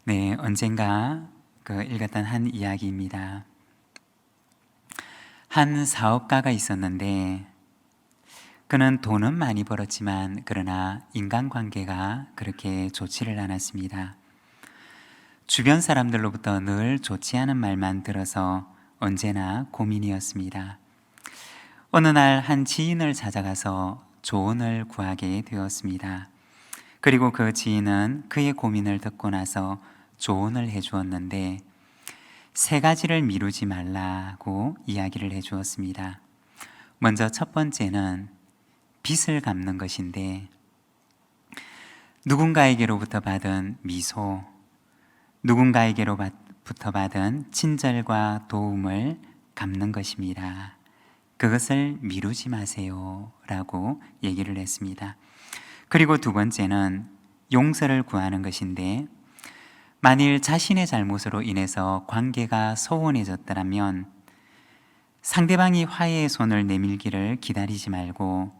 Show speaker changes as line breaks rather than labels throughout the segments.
네, 언젠가 읽었던 한 이야기입니다. 한 사업가가 있었는데 그는 돈은 많이 벌었지만 그러나 인간관계가 그렇게 좋지를 않았습니다. 주변 사람들로부터 늘 좋지 않은 말만 들어서 언제나 고민이었습니다. 어느 날 한 지인을 찾아가서 조언을 구하게 되었습니다. 그리고 그 지인은 그의 고민을 듣고 나서 조언을 해주었는데 세 가지를 미루지 말라고 이야기를 해주었습니다. 먼저 첫 번째는 빚을 갚는 것인데 누군가에게로부터 받은 미소, 누군가에게로부터 받은 친절과 도움을 갚는 것입니다. 그것을 미루지 마세요 라고 얘기를 했습니다. 그리고 두 번째는 용서를 구하는 것인데 만일 자신의 잘못으로 인해서 관계가 소원해졌더라면 상대방이 화해의 손을 내밀기를 기다리지 말고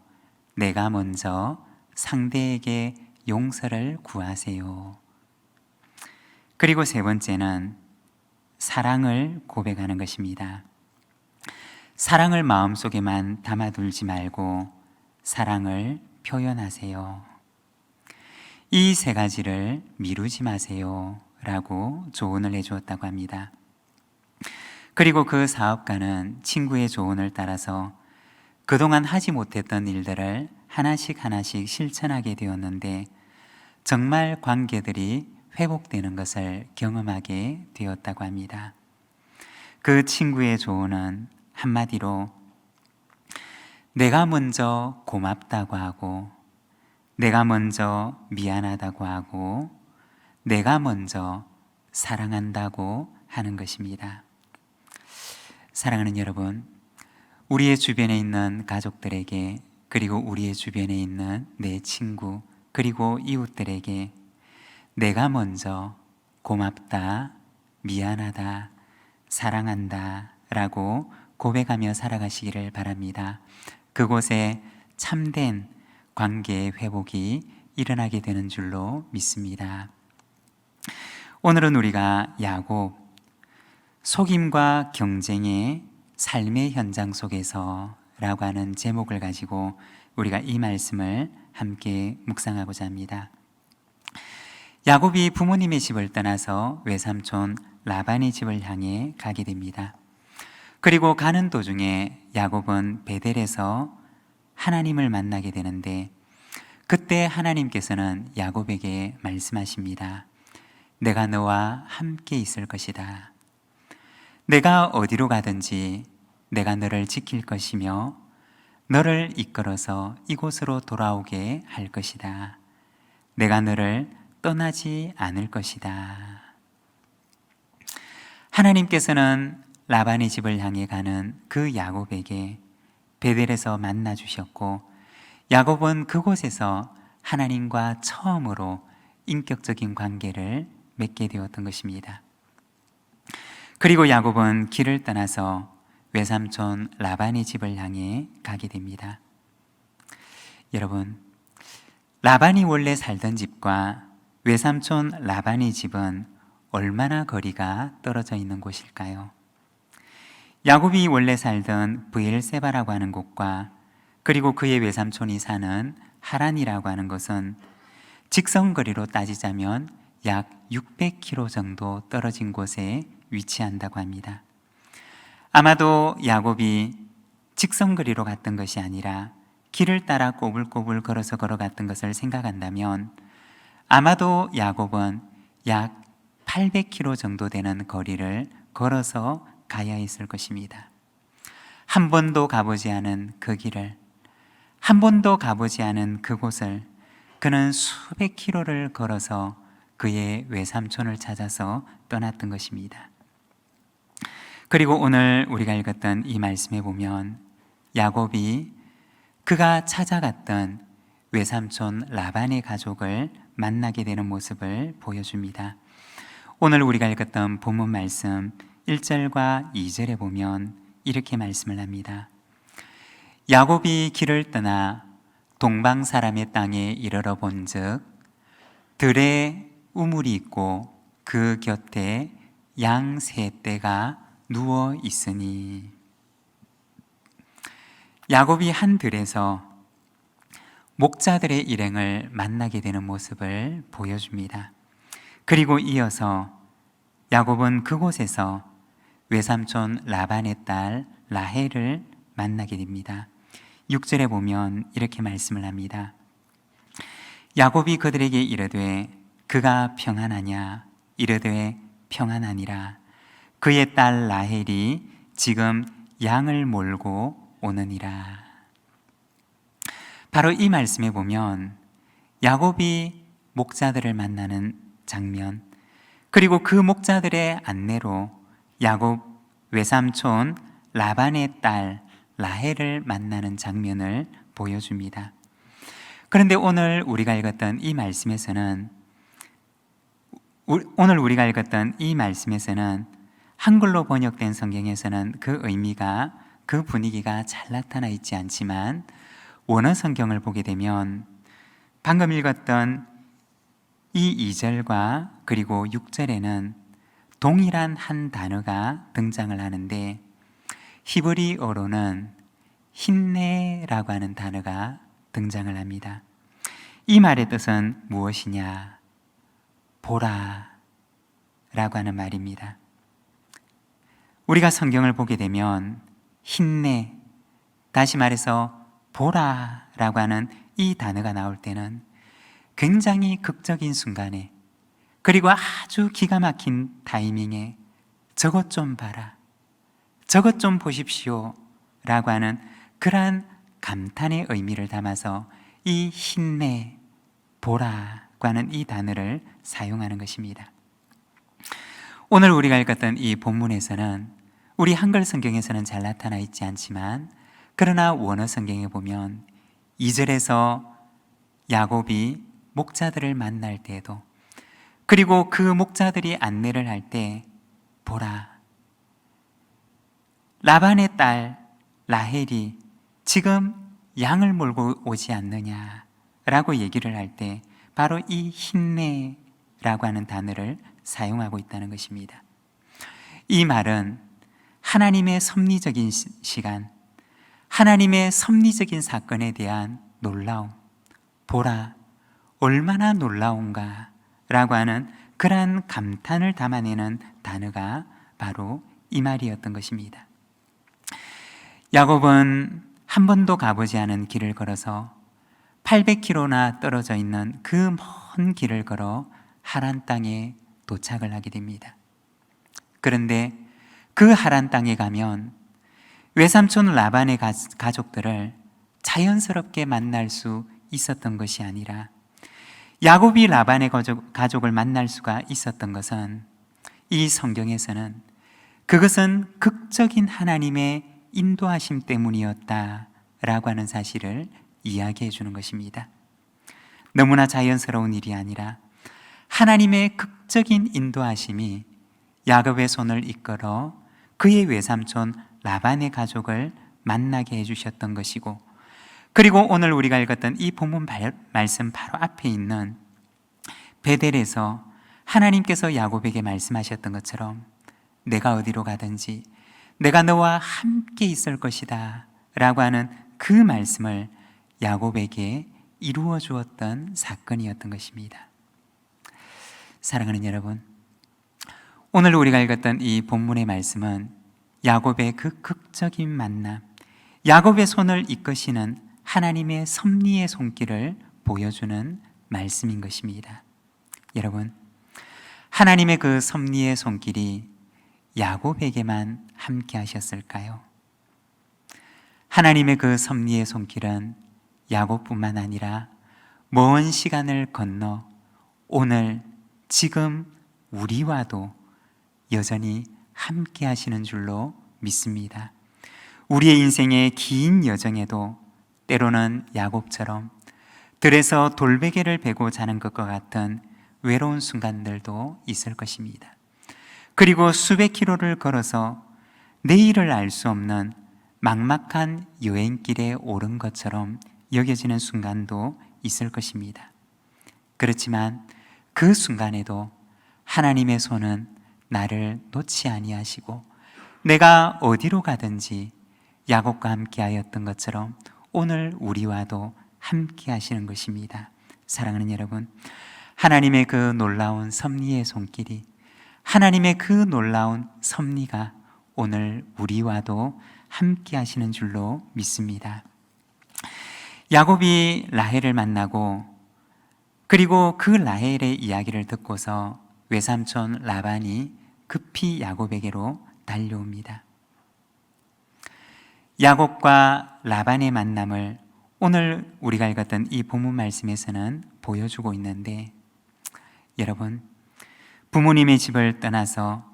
내가 먼저 상대에게 용서를 구하세요. 그리고 세 번째는 사랑을 고백하는 것입니다. 사랑을 마음속에만 담아둘지 말고 사랑을 표현하세요. 이 세 가지를 미루지 마세요 라고 조언을 해주었다고 합니다. 그리고 그 사업가는 친구의 조언을 따라서 그동안 하지 못했던 일들을 하나씩 실천하게 되었는데 정말 관계들이 회복되는 것을 경험하게 되었다고 합니다. 그 친구의 조언은 한마디로 내가 먼저 고맙다고 하고 내가 먼저 미안하다고 하고 내가 먼저 사랑한다고 하는 것입니다. 사랑하는 여러분, 우리의 주변에 있는 가족들에게 그리고 우리의 주변에 있는 내 친구 그리고 이웃들에게 내가 먼저 고맙다, 미안하다, 사랑한다 라고 고백하며 살아가시기를 바랍니다. 그곳에 참된 관계의 회복이 일어나게 되는 줄로 믿습니다. 오늘은 우리가 야곱, 속임과 경쟁의 삶의 현장 속에서 라고 하는 제목을 가지고 우리가 이 말씀을 함께 묵상하고자 합니다. 야곱이 부모님의 집을 떠나서 외삼촌 라반의 집을 향해 가게 됩니다. 그리고 가는 도중에 야곱은 베델에서 하나님을 만나게 되는데 그때 하나님께서는 야곱에게 말씀하십니다. 내가 너와 함께 있을 것이다. 내가 어디로 가든지 내가 너를 지킬 것이며 너를 이끌어서 이곳으로 돌아오게 할 것이다. 내가 너를 떠나지 않을 것이다. 하나님께서는 라반의 집을 향해 가는 그 야곱에게 베델에서 만나 주셨고 야곱은 그곳에서 하나님과 처음으로 인격적인 관계를 맺게 되었던 것입니다. 그리고 야곱은 길을 떠나서 외삼촌 라반의 집을 향해 가게 됩니다. 여러분, 라반이 원래 살던 집과 외삼촌 라반의 집은 얼마나 거리가 떨어져 있는 곳일까요? 야곱이 원래 살던 브엘세바라고 하는 곳과 그리고 그의 외삼촌이 사는 하란이라고 하는 것은 직선거리로 따지자면 약 600km 정도 떨어진 곳에 위치한다고 합니다. 아마도 야곱이 직선거리로 갔던 것이 아니라 길을 따라 꼬불꼬불 걸어서 걸어갔던 것을 생각한다면 아마도 야곱은 약 800km 정도 되는 거리를 걸어서 가야 했을 것입니다. 한 번도 가보지 않은 그 길을, 한 번도 가보지 않은 그곳을 그는 수백 킬로를 걸어서 그의 외삼촌을 찾아서 떠났던 것입니다. 그리고 오늘 우리가 읽었던 이 말씀에 보면 야곱이 그가 찾아갔던 외삼촌 라반의 가족을 만나게 되는 모습을 보여줍니다. 오늘 우리가 읽었던 본문 말씀 1절과 2절에 보면 이렇게 말씀을 합니다. 야곱이 길을 떠나 동방 사람의 땅에 이르러 본즉 들에 우물이 있고 그 곁에 양 세 떼가 누워 있으니. 야곱이 한 들에서 목자들의 일행을 만나게 되는 모습을 보여줍니다. 그리고 이어서 야곱은 그곳에서 외삼촌 라반의 딸 라헬을 만나게 됩니다. 6절에 보면 이렇게 말씀을 합니다. 야곱이 그들에게 이르되 그가 평안하냐? 이르되 평안하니라. 그의 딸 라헬이 지금 양을 몰고 오느니라. 바로 이 말씀에 보면 야곱이 목자들을 만나는 장면, 그리고 그 목자들의 안내로 야곱 외삼촌 라반의 딸 라헬을 만나는 장면을 보여줍니다. 그런데 오늘 우리가 읽었던 이 말씀에서는 한글로 번역된 성경에서는 그 의미가, 그 분위기가 잘 나타나 있지 않지만 원어 성경을 보게 되면 방금 읽었던 이 2절과 그리고 6절에는 동일한 한 단어가 등장을 하는데 히브리어로는 힘내라고 하는 단어가 등장을 합니다. 이 말의 뜻은 무엇이냐? 보라 라고 하는 말입니다. 우리가 성경을 보게 되면 힘내, 다시 말해서 보라 라고 하는 이 단어가 나올 때는 굉장히 극적인 순간에, 그리고 아주 기가 막힌 타이밍에 저것 좀 봐라, 저것 좀 보십시오 라고 하는 그러한 감탄의 의미를 담아서 이 힘내, 보라고 하는 이 단어를 사용하는 것입니다. 오늘 우리가 읽었던 이 본문에서는 우리 한글 성경에서는 잘 나타나 있지 않지만, 그러나 원어 성경에 보면 2절에서 야곱이 목자들을 만날 때에도, 그리고 그 목자들이 안내를 할 때 보라, 라반의 딸 라헬이 지금 양을 몰고 오지 않느냐라고 얘기를 할 때 바로 이 힘내라고 하는 단어를 사용하고 있다는 것입니다. 이 말은 하나님의 섭리적인 시간, 하나님의 섭리적인 사건에 대한 놀라움, 보라 얼마나 놀라운가 라고 하는 그러한 감탄을 담아내는 단어가 바로 이 말이었던 것입니다. 야곱은 한 번도 가보지 않은 길을 걸어서 800km나 떨어져 있는 그 먼 길을 걸어 하란 땅에 도착을 하게 됩니다. 그런데 그 하란 땅에 가면 외삼촌 라반의 가족들을 자연스럽게 만날 수 있었던 것이 아니라, 야곱이 라반의 가족을 만날 수가 있었던 것은 이 성경에서는 그것은 극적인 하나님의 인도하심 때문이었다라고 하는 사실을 이야기해 주는 것입니다. 너무나 자연스러운 일이 아니라 하나님의 극적인 인도하심이 야곱의 손을 이끌어 그의 외삼촌 라반의 가족을 만나게 해주셨던 것이고, 그리고 오늘 우리가 읽었던 이 본문 말씀 바로 앞에 있는 베델에서 하나님께서 야곱에게 말씀하셨던 것처럼 내가 어디로 가든지 내가 너와 함께 있을 것이다 라고 하는 그 말씀을 야곱에게 이루어 주었던 사건이었던 것입니다. 사랑하는 여러분, 오늘 우리가 읽었던 이 본문의 말씀은 야곱의 그 극적인 만남, 야곱의 손을 이끄시는 하나님의 섭리의 손길을 보여주는 말씀인 것입니다. 여러분, 하나님의 그 섭리의 손길이 야곱에게만 함께 하셨을까요? 하나님의 그 섭리의 손길은 야곱뿐만 아니라 먼 시간을 건너 오늘 지금 우리와도 여전히 함께 하시는 줄로 믿습니다. 우리의 인생의 긴 여정에도 때로는 야곱처럼 들에서 돌베개를 베고 자는 것과 같은 외로운 순간들도 있을 것입니다. 그리고 수백 킬로를 걸어서 내일을 알 수 없는 막막한 여행길에 오른 것처럼 여겨지는 순간도 있을 것입니다. 그렇지만 그 순간에도 하나님의 손은 나를 놓지 아니하시고 내가 어디로 가든지 야곱과 함께 하였던 것처럼 오늘 우리와도 함께 하시는 것입니다. 사랑하는 여러분, 하나님의 그 놀라운 섭리의 손길이, 하나님의 그 놀라운 섭리가 오늘 우리와도 함께 하시는 줄로 믿습니다. 야곱이 라헬을 만나고 그리고 그 라헬의 이야기를 듣고서 외삼촌 라반이 급히 야곱에게로 달려옵니다. 야곱과 라반의 만남을 오늘 우리가 읽었던 이 본문 말씀에서는 보여주고 있는데, 여러분, 부모님의 집을 떠나서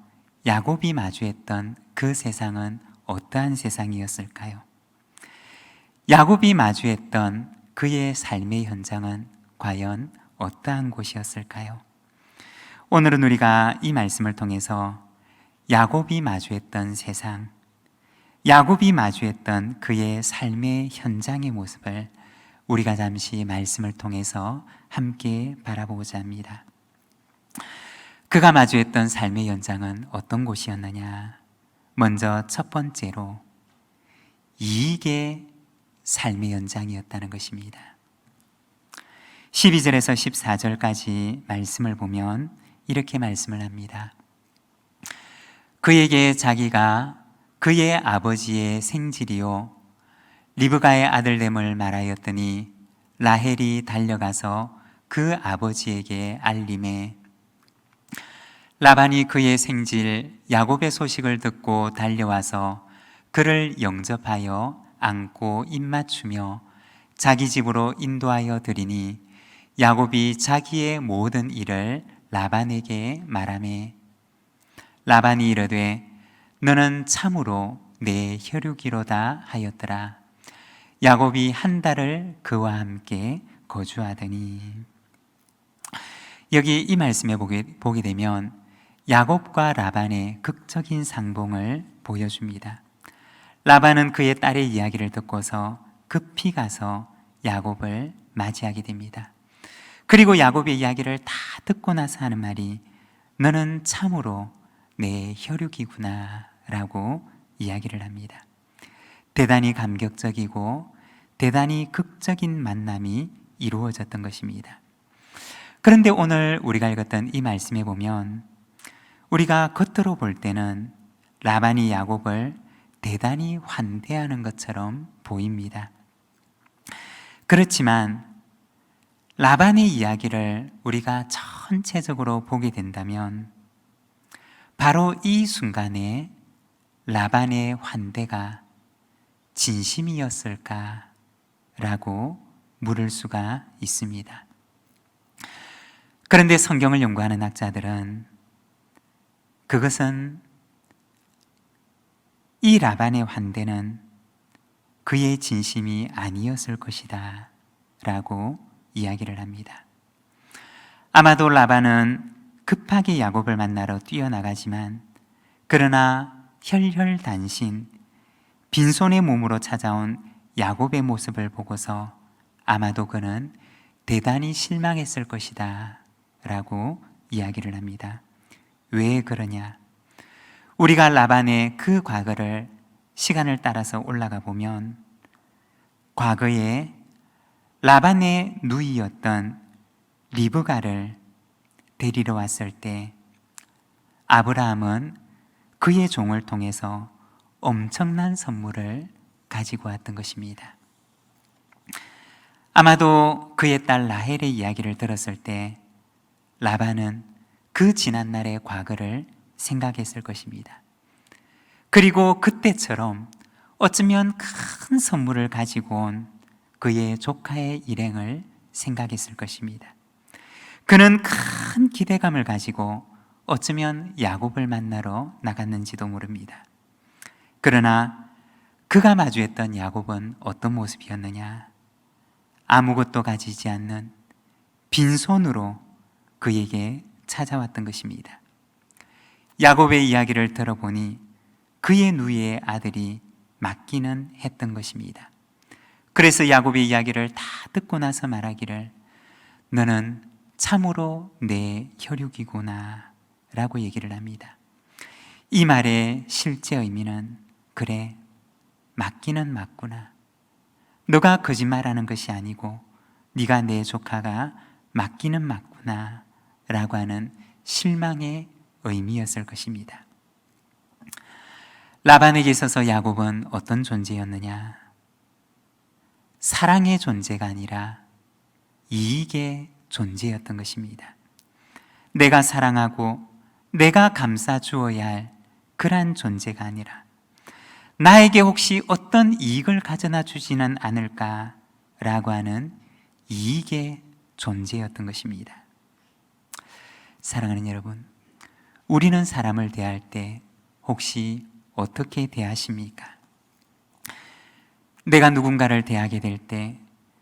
야곱이 마주했던 그 세상은 어떠한 세상이었을까요? 야곱이 마주했던 그의 삶의 현장은 과연 어떠한 곳이었을까요? 오늘은 우리가 이 말씀을 통해서 야곱이 마주했던 세상, 야곱이 마주했던 그의 삶의 현장의 모습을 우리가 잠시 말씀을 통해서 함께 바라보고자 합니다. 그가 마주했던 삶의 현장은 어떤 곳이었느냐? 먼저 첫 번째로 이익의 삶의 현장이었다는 것입니다. 12절에서 14절까지 말씀을 보면 이렇게 말씀을 합니다. 그에게 자기가 그의 아버지의 생질이요 리브가의 아들됨을 말하였더니 라헬이 달려가서 그 아버지에게 알림해 라반이 그의 생질 야곱의 소식을 듣고 달려와서 그를 영접하여 안고 입맞추며 자기 집으로 인도하여 드리니 야곱이 자기의 모든 일을 라반에게 말하매 라반이 이르되 너는 참으로 내 혈육이로다 하였더라. 야곱이 한 달을 그와 함께 거주하더니. 여기 이 말씀에 보게 되면 야곱과 라반의 극적인 상봉을 보여줍니다. 라반은 그의 딸의 이야기를 듣고서 급히 가서 야곱을 맞이하게 됩니다. 그리고 야곱의 이야기를 다 듣고 나서 하는 말이 너는 참으로 내 혈육이구나 라고 이야기를 합니다. 대단히 감격적이고 대단히 극적인 만남이 이루어졌던 것입니다. 그런데 오늘 우리가 읽었던 이 말씀에 보면 우리가 겉으로 볼 때는 라반이 야곱을 대단히 환대하는 것처럼 보입니다. 그렇지만 라반의 이야기를 우리가 전체적으로 보게 된다면 바로 이 순간에 라반의 환대가 진심이었을까라고 물을 수가 있습니다. 그런데 성경을 연구하는 학자들은 그것은 이 라반의 환대는 그의 진심이 아니었을 것이다 라고 이야기를 합니다. 아마도 라반은 급하게 야곱을 만나러 뛰어나가지만 그러나 혈혈단신 빈손의 몸으로 찾아온 야곱의 모습을 보고서 아마도 그는 대단히 실망했을 것이다 라고 이야기를 합니다. 왜 그러냐? 우리가 라반의 그 과거를 시간을 따라서 올라가 보면 과거에 라반의 누이였던 리브가를 데리러 왔을 때 아브라함은 그의 종을 통해서 엄청난 선물을 가지고 왔던 것입니다. 아마도 그의 딸 라헬의 이야기를 들었을 때 라반은 그 지난날의 과거를 생각했을 것입니다. 그리고 그때처럼 어쩌면 큰 선물을 가지고 온 그의 조카의 일행을 생각했을 것입니다. 그는 큰 기대감을 가지고 어쩌면 야곱을 만나러 나갔는지도 모릅니다. 그러나 그가 마주했던 야곱은 어떤 모습이었느냐? 아무것도 가지지 않는 빈손으로 그에게 찾아왔던 것입니다. 야곱의 이야기를 들어보니 그의 누이의 아들이 맞기는 했던 것입니다. 그래서 야곱의 이야기를 다 듣고 나서 말하기를 너는 참으로 내 혈육이구나 라고 얘기를 합니다. 이 말의 실제 의미는 그래, 맞기는 맞구나. 너가 거짓말하는 것이 아니고 네가 내 조카가 맞기는 맞구나 라고 하는 실망의 의미였을 것입니다. 라반에게 있어서 야곱은 어떤 존재였느냐? 사랑의 존재가 아니라 이익의 존재였던 것입니다. 내가 사랑하고 내가 감싸 주어야 할 그러한 존재가 아니라 나에게 혹시 어떤 이익을 가져다 주지는 않을까라고 하는 이익의 존재였던 것입니다. 사랑하는 여러분, 우리는 사람을 대할 때 혹시 어떻게 대하십니까? 내가 누군가를 대하게 될 때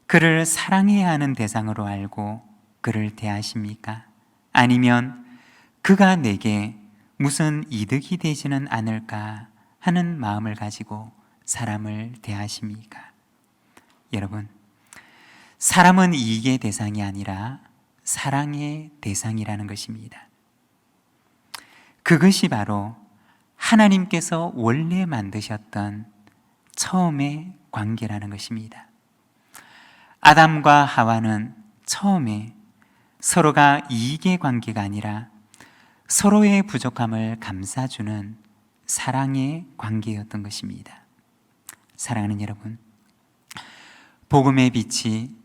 그를 사랑해야 하는 대상으로 알고 그를 대하십니까? 아니면 그가 내게 무슨 이득이 되지는 않을까 하는 마음을 가지고 사람을 대하십니까? 여러분, 사람은 이익의 대상이 아니라 사랑의 대상이라는 것입니다. 그것이 바로 하나님께서 원래 만드셨던 처음의 관계라는 것입니다. 아담과 하와는 처음에 서로가 이익의 관계가 아니라 서로의 부족함을 감싸주는 사랑의 관계였던 것입니다. 사랑하는 여러분, 복음의 빛이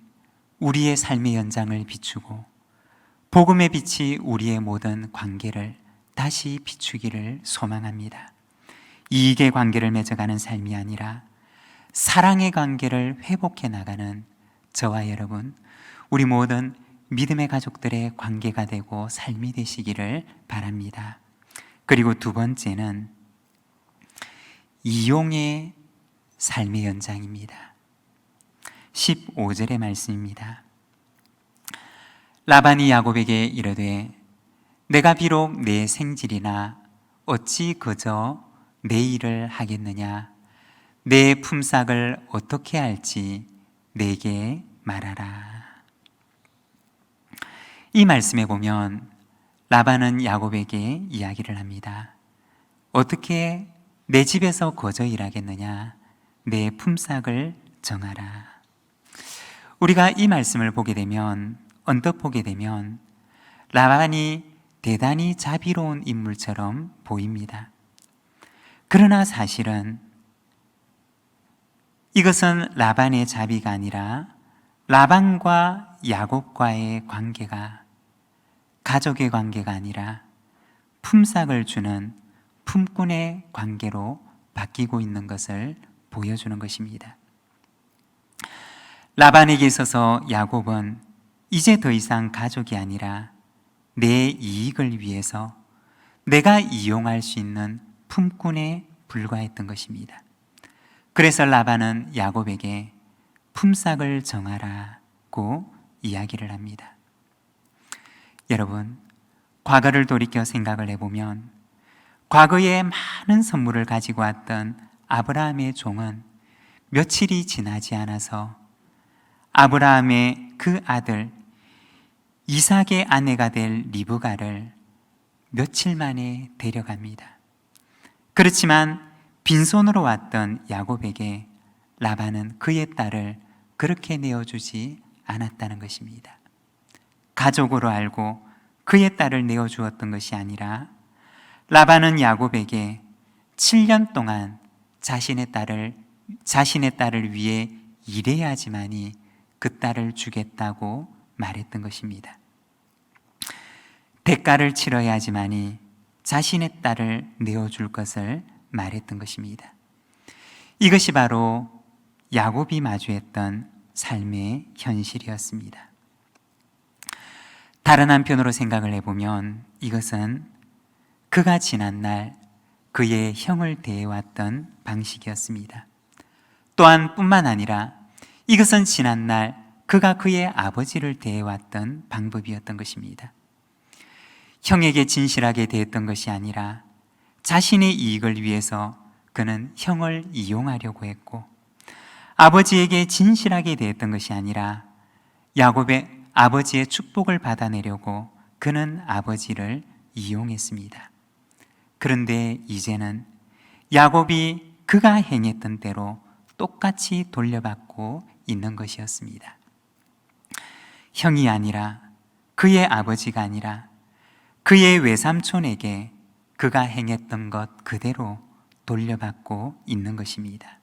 우리의 삶의 연장을 비추고 복음의 빛이 우리의 모든 관계를 다시 비추기를 소망합니다. 이익의 관계를 맺어가는 삶이 아니라 사랑의 관계를 회복해 나가는 저와 여러분, 우리 모든 믿음의 가족들의 관계가 되고 삶이 되시기를 바랍니다. 그리고 두 번째는 이용의 삶의 연장입니다. 15절의 말씀입니다. 라반이 야곱에게 이르되 내가 비록 내 생질이나 어찌 그저 내 일을 하겠느냐? 내 품삯을 어떻게 할지 내게 말하라. 이 말씀에 보면 라반은 야곱에게 이야기를 합니다. 어떻게 내 집에서 거저 일하겠느냐? 내 품삯을 정하라. 우리가 이 말씀을 보게 되면, 언뜻 보게 되면 라반이 대단히 자비로운 인물처럼 보입니다. 그러나 사실은 이것은 라반의 자비가 아니라 라반과 야곱과의 관계가 가족의 관계가 아니라 품삯을 주는 품꾼의 관계로 바뀌고 있는 것을 보여주는 것입니다. 라반에게 있어서 야곱은 이제 더 이상 가족이 아니라 내 이익을 위해서 내가 이용할 수 있는 품꾼에 불과했던 것입니다. 그래서 라반은 야곱에게 품삯을 정하라고 이야기를 합니다. 여러분, 과거를 돌이켜 생각을 해보면 과거에 많은 선물을 가지고 왔던 아브라함의 종은 며칠이 지나지 않아서 아브라함의 그 아들 이삭의 아내가 될 리브가를 며칠 만에 데려갑니다. 그렇지만 빈손으로 왔던 야곱에게 라반은 그의 딸을 그렇게 내어주지 않았다는 것입니다. 가족으로 알고 그의 딸을 내어주었던 것이 아니라 라반은 야곱에게 7년 동안 자신의 딸을 위해 일해야지만이 그 딸을 주겠다고 말했던 것입니다. 대가를 치러야지만이 자신의 딸을 내어줄 것을 말했던 것입니다. 이것이 바로 야곱이 마주했던 삶의 현실이었습니다. 다른 한편으로 생각을 해보면 이것은 그가 지난날 그의 형을 대해왔던 방식이었습니다. 또한 뿐만 아니라 이것은 지난날 그가 그의 아버지를 대해왔던 방법이었던 것입니다. 형에게 진실하게 대했던 것이 아니라 자신의 이익을 위해서 그는 형을 이용하려고 했고, 아버지에게 진실하게 대했던 것이 아니라 야곱의 아버지의 축복을 받아내려고 그는 아버지를 이용했습니다. 그런데 이제는 야곱이 그가 행했던 대로 똑같이 돌려받고 있는 것이었습니다. 형이 아니라, 그의 아버지가 아니라 그의 외삼촌에게 그가 행했던 것 그대로 돌려받고 있는 것입니다.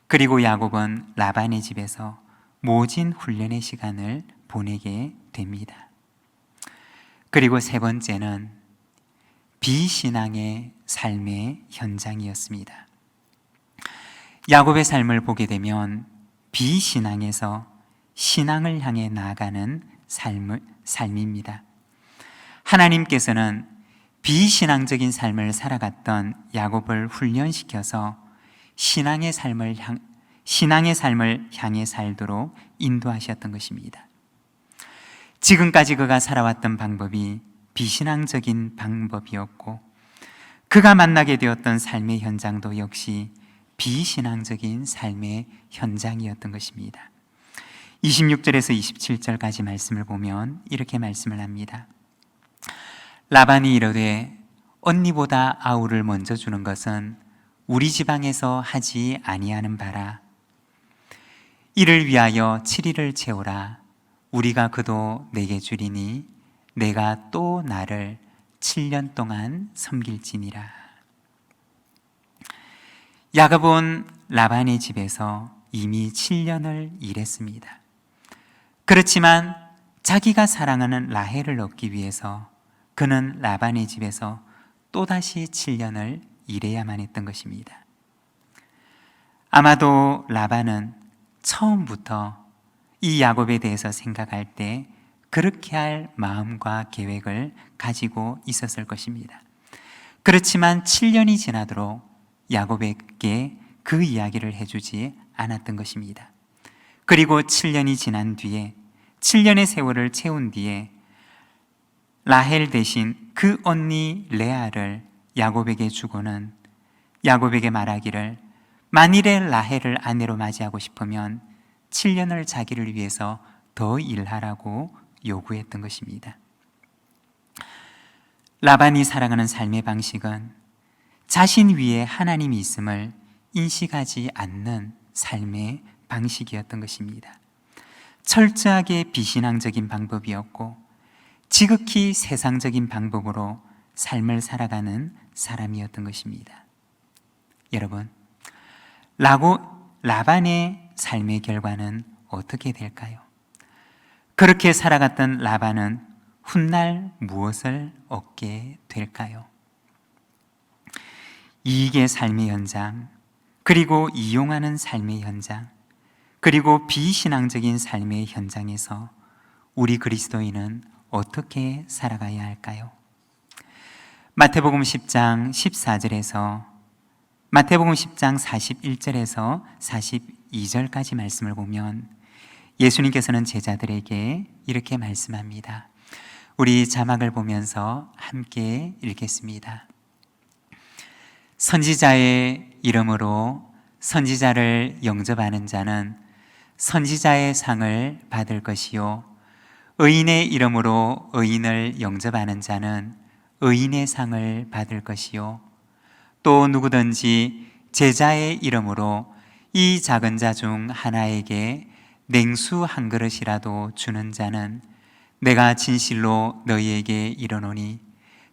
그리고 야곱은 라반의 집에서 모진 훈련의 시간을 보내게 됩니다. 그리고 세 번째는 비신앙의 삶의 현장이었습니다. 야곱의 삶을 보게 되면 비신앙에서 신앙을 향해 나아가는 삶입니다. 하나님께서는 비신앙적인 삶을 살아갔던 야곱을 훈련시켜서 신앙의 삶을 향해 살도록 인도하셨던 것입니다. 지금까지 그가 살아왔던 방법이 비신앙적인 방법이었고, 그가 만나게 되었던 삶의 현장도 역시 비신앙적인 삶의 현장이었던 것입니다. 26절에서 27절까지 말씀을 보면 이렇게 말씀을 합니다. 라반이 이르되 언니보다 아우를 먼저 주는 것은 우리 지방에서 하지 아니하는 바라. 이를 위하여 7일을 채우라. 우리가 그도 내게 주리니 내가 또 나를 7년 동안 섬길지니라. 야곱은 라반의 집에서 이미 7년을 일했습니다. 그렇지만 자기가 사랑하는 라헬을 얻기 위해서 그는 라반의 집에서 또다시 7년을 일해야만 했던 것입니다. 아마도 라반은 처음부터 이 야곱에 대해서 생각할 때 그렇게 할 마음과 계획을 가지고 있었을 것입니다. 그렇지만 7년이 지나도록 야곱에게 그 이야기를 해주지 않았던 것입니다. 그리고 7년이 지난 뒤에 7년의 세월을 채운 뒤에 라헬 대신 그 언니 레아를 야곱에게 주고는 야곱에게 말하기를 만일에 라헬을 아내로 맞이하고 싶으면 7년을 자기를 위해서 더 일하라고 요구했던 것입니다. 라반이 살아가는 삶의 방식은 자신 위에 하나님이 있음을 인식하지 않는 삶의 방식이었던 것입니다. 철저하게 비신앙적인 방법이었고 지극히 세상적인 방법으로 삶을 살아가는 사람이었던 것입니다. 여러분, 라반의 삶의 결과는 어떻게 될까요? 그렇게 살아갔던 라반은 훗날 무엇을 얻게 될까요? 이익의 삶의 현장, 그리고 이용하는 삶의 현장, 그리고 비신앙적인 삶의 현장에서 우리 그리스도인은 어떻게 살아가야 할까요? 마태복음 10장 14절에서 마태복음 10장 41절에서 42절까지 말씀을 보면 예수님께서는 제자들에게 이렇게 말씀합니다. 우리 자막을 보면서 함께 읽겠습니다. 선지자의 이름으로 선지자를 영접하는 자는 선지자의 상을 받을 것이요 의인의 이름으로 의인을 영접하는 자는 의인의 상을 받을 것이요 또 누구든지 제자의 이름으로 이 작은 자 중 하나에게 냉수 한 그릇이라도 주는 자는 내가 진실로 너희에게 이르노니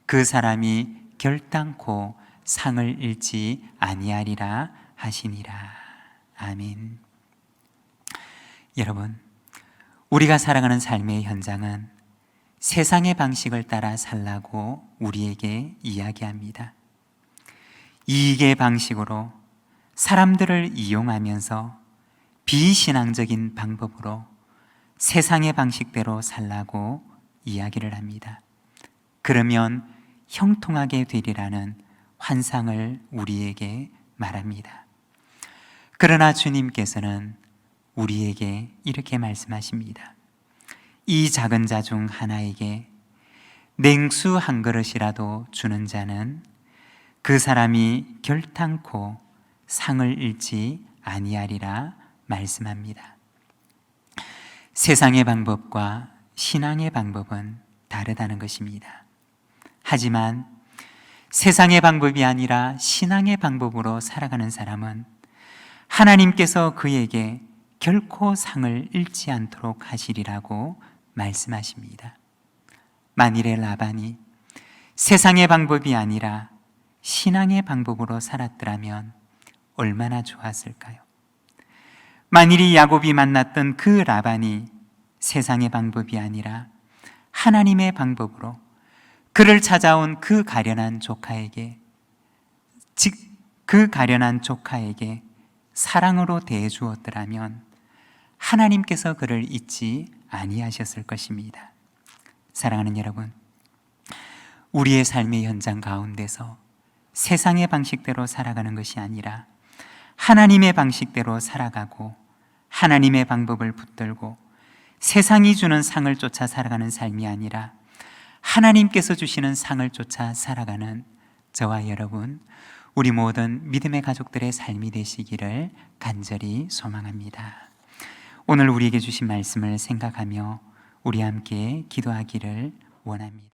그 사람이 결단코 상을 잃지 아니하리라 하시니라. 아멘. 여러분, 우리가 살아가는 삶의 현장은 세상의 방식을 따라 살라고 우리에게 이야기합니다. 이익의 방식으로 사람들을 이용하면서 비신앙적인 방법으로 세상의 방식대로 살라고 이야기를 합니다. 그러면 형통하게 되리라는 환상을 우리에게 말합니다. 그러나 주님께서는 우리에게 이렇게 말씀하십니다. 이 작은 자 중 하나에게 냉수 한 그릇이라도 주는 자는 그 사람이 결단코 상을 잃지 아니하리라 말씀합니다. 세상의 방법과 신앙의 방법은 다르다는 것입니다. 하지만 세상의 방법이 아니라 신앙의 방법으로 살아가는 사람은 하나님께서 그에게 결코 상을 잃지 않도록 하시리라고 말씀하십니다. 만일에 라반이 세상의 방법이 아니라 신앙의 방법으로 살았더라면 얼마나 좋았을까요? 만일이 야곱이 만났던 그 라반이 세상의 방법이 아니라 하나님의 방법으로 그를 찾아온 그 가련한 조카에게, 즉 그 가련한 조카에게 사랑으로 대해 주었더라면 하나님께서 그를 잊지 아니하셨을 것입니다. 사랑하는 여러분, 우리의 삶의 현장 가운데서 세상의 방식대로 살아가는 것이 아니라 하나님의 방식대로 살아가고 하나님의 방법을 붙들고 세상이 주는 상을 쫓아 살아가는 삶이 아니라 하나님께서 주시는 상을 쫓아 살아가는 저와 여러분, 우리 모든 믿음의 가족들의 삶이 되시기를 간절히 소망합니다. 오늘 우리에게 주신 말씀을 생각하며 우리 함께 기도하기를 원합니다.